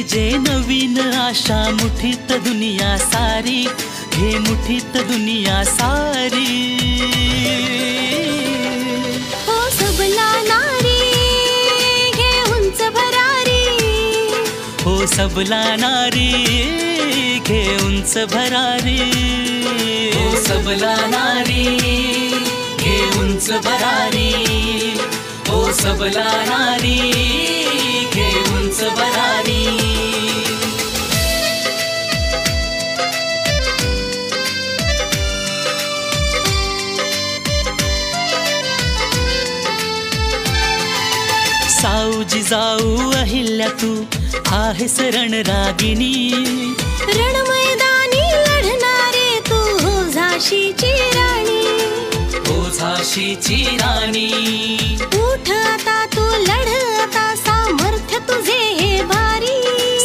जे नवीन आशा मुठीत दुनिया सारी, घे मुठीत दुनिया सारी। हो सबला नारी घे उंच भरारी, हो सबला नारी घे उंच भरारी, हो सबला नारी घे उंच भरारी, हो सबला नारी घे उंच भरारी। साऊ जिजाऊ अहिल्या तू आहेस रणरागिणी, रण मैदानी लढणारे तू हो झाशीची राणी, हो झाशीची राणी। उठ आता तू लढ आता, सामर्थ्य तुझे हे भारी,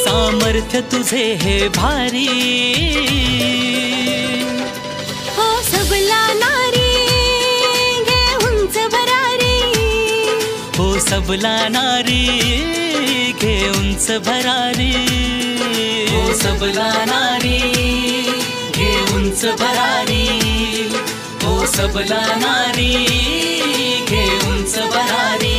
सामर्थ्य तुझे हे भारी। हो सबला नारी घे उंच भरारी, हो सबला नारी घे उंच भरारी, हो सबला नारी घे उंच भरारी, हो सबला नारी घे उंच भरारी।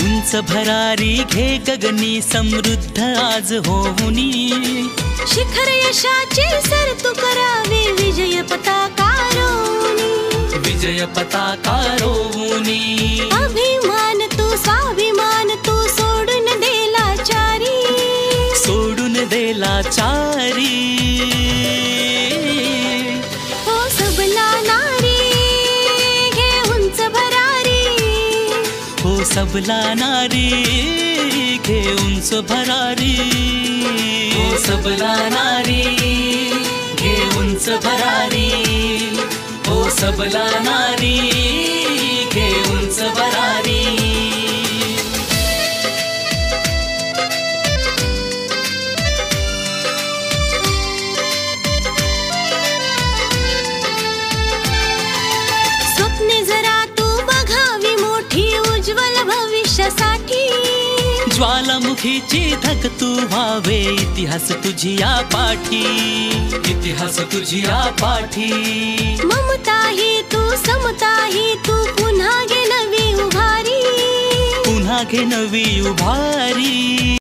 उंच भरारी घे गगनी समृद्ध आज होऊनी, शिखर यशाचे सर तू करावे विजय पताका रोवनी, विजय पताका रोवनी। अभिमान तू स्वाभिमान तू सोडून देला चारी, सोडून देला चारी। हो सबला नारी घे उंच भरारी, हो सबला नारी घे उंच भरारी, हो सबला नारी घे उंच भरारी, हो सबला नारी घे उंच भरारी। स्वप्ने जरा तू बघावी मोठी उज्ज्वल भविष्यासाठी, ज्वालामुखीची धग तू व्हावे इतिहास तुझिया पाठी, इतिहास तुझिया पाठी। ममता ही तू समता ही तू पुन्हा घे नवी उभारी, पुन्हा घे नवी उभारी।